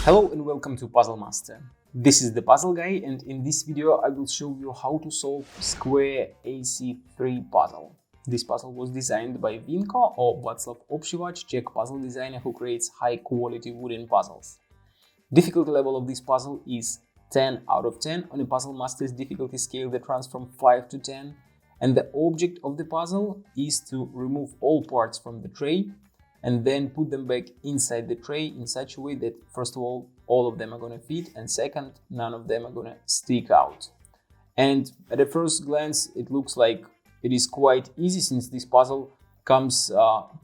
Hello and welcome to Puzzle Master. This is the Puzzle Guy, and in this video I will show you how to solve Square AC3 puzzle. This puzzle was designed by Vinco or Václav Obshivač, Czech puzzle designer who creates high-quality wooden puzzles. Difficulty level of this puzzle is 10 out of 10 on a Puzzle Master's difficulty scale that runs from 5 to 10, and the object of the puzzle is to remove all parts from the tray and then put them back inside the tray in such a way that, first of all of them are going to fit, and second, none of them are going to stick out. And at a first glance, it looks like it is quite easy since this puzzle comes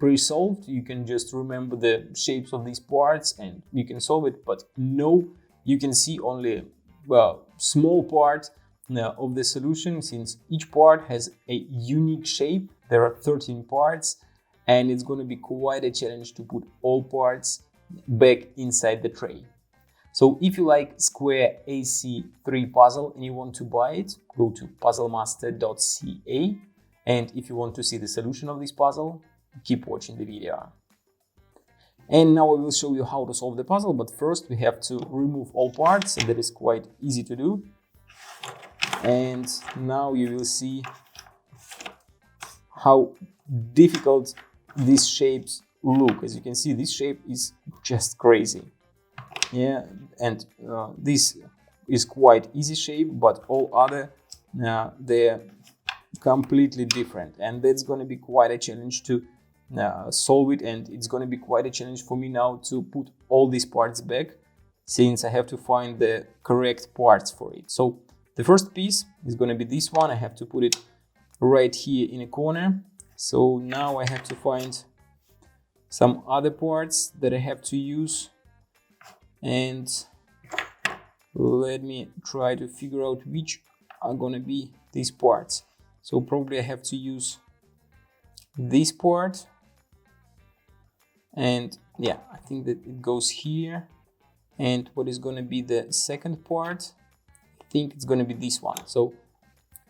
pre-solved. You can just remember the shapes of these parts and you can solve it, but no, you can see only a small part of the solution since each part has a unique shape. There are 13 parts. And it's going to be quite a challenge to put all parts back inside the tray. So if you like Square AC3 puzzle and you want to buy it, go to puzzlemaster.ca. And if you want to see the solution of this puzzle, keep watching the video. And now I will show you how to solve the puzzle, but first we have to remove all parts, and that is quite easy to do. And now you will see how difficult these shapes look. As you can see, this shape is just crazy. Yeah, and this is quite easy shape, but all other they're completely different, and that's going to be quite a challenge to solve it. And it's going to be quite a challenge for me now to put all these parts back, since I have to find the correct parts for it. So the first piece is going to be this one. I have to put it right here in a corner. So now I have to find some other parts that I have to use, and let me try to figure out which are gonna be these parts. So probably I have to use this part, and yeah, I think that it goes here. And what is gonna be the second part? I think it's gonna be this one. So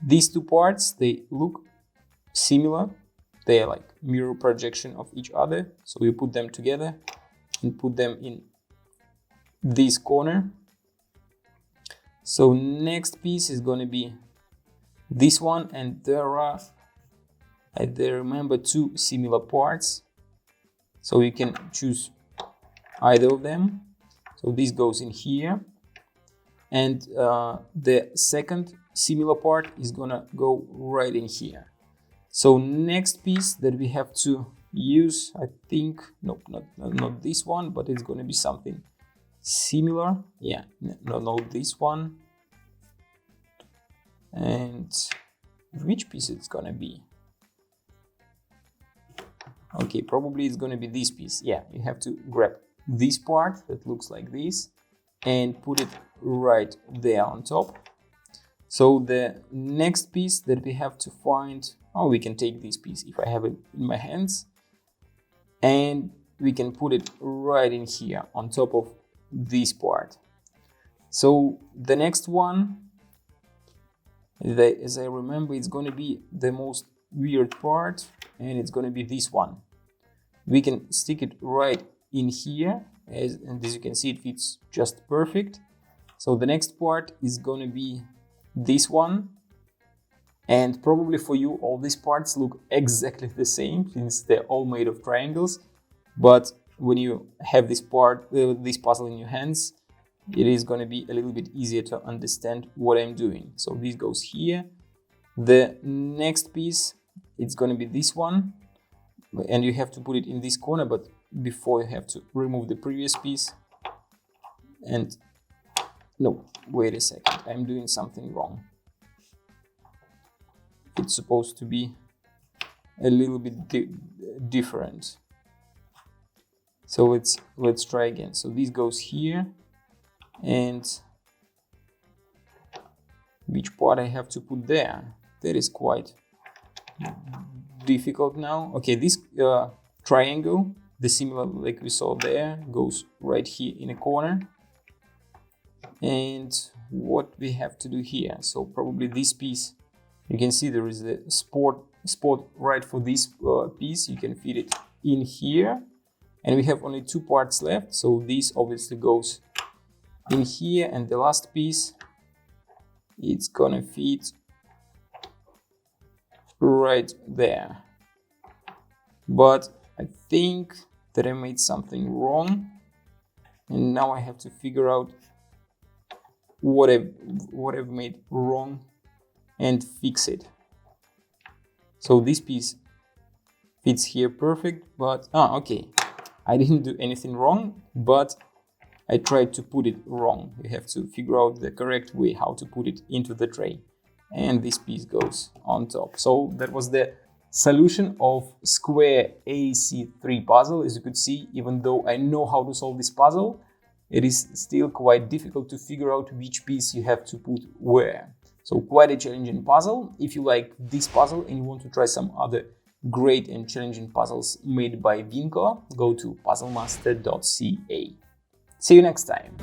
these two parts, they look similar. They are like mirror projection of each other. So we put them together and put them in this corner. So next piece is going to be this one, and there are, I remember, two similar parts. So you can choose either of them. So this goes in here, and the second similar part is gonna go right in here. So next piece that we have to use, I think, nope, not this one, but it's going to be something similar. Yeah, no, this one. And which piece it's going to be? Okay, probably it's going to be this piece. Yeah, you have to grab this part that looks like this and put it right there on top. So the next piece that we have to find, oh, we can take this piece if I have it in my hands, and we can put it right in here on top of this part. So the next one, as I remember, it's going to be the most weird part, and it's going to be this one. We can stick it right in here, and as you can see, it fits just perfect. So the next part is going to be this one, and probably for you all these parts look exactly the same since they're all made of triangles, but when you have this puzzle in your hands, it is going to be a little bit easier to understand what I'm doing. So this goes here. The next piece, it's going to be this one, and you have to put it in this corner, but before you have to remove the previous piece. And no, wait a second, I'm doing something wrong. It's supposed to be a little bit different. So let's try again. So this goes here, and which part I have to put there? That is quite difficult now. Okay, this triangle, the similar like we saw there, goes right here in a corner. And what we have to do here, so probably this piece, you can see there is a spot right for this piece. You can fit it in here, and we have only two parts left, so this obviously goes in here, and the last piece, it's gonna fit right there. But I think that I made something wrong, and now I have to figure out what I've made wrong and fix it. So this piece fits here perfect, but okay, I didn't do anything wrong, but I tried to put it wrong. You have to figure out the correct way how to put it into the tray, and this piece goes on top. So that was the solution of Square AC3 puzzle. As you could see, even though I know how to solve this puzzle, it is still quite difficult to figure out which piece you have to put where. So quite a challenging puzzle. If you like this puzzle and you want to try some other great and challenging puzzles made by Vinco, go to puzzlemaster.ca. See you next time.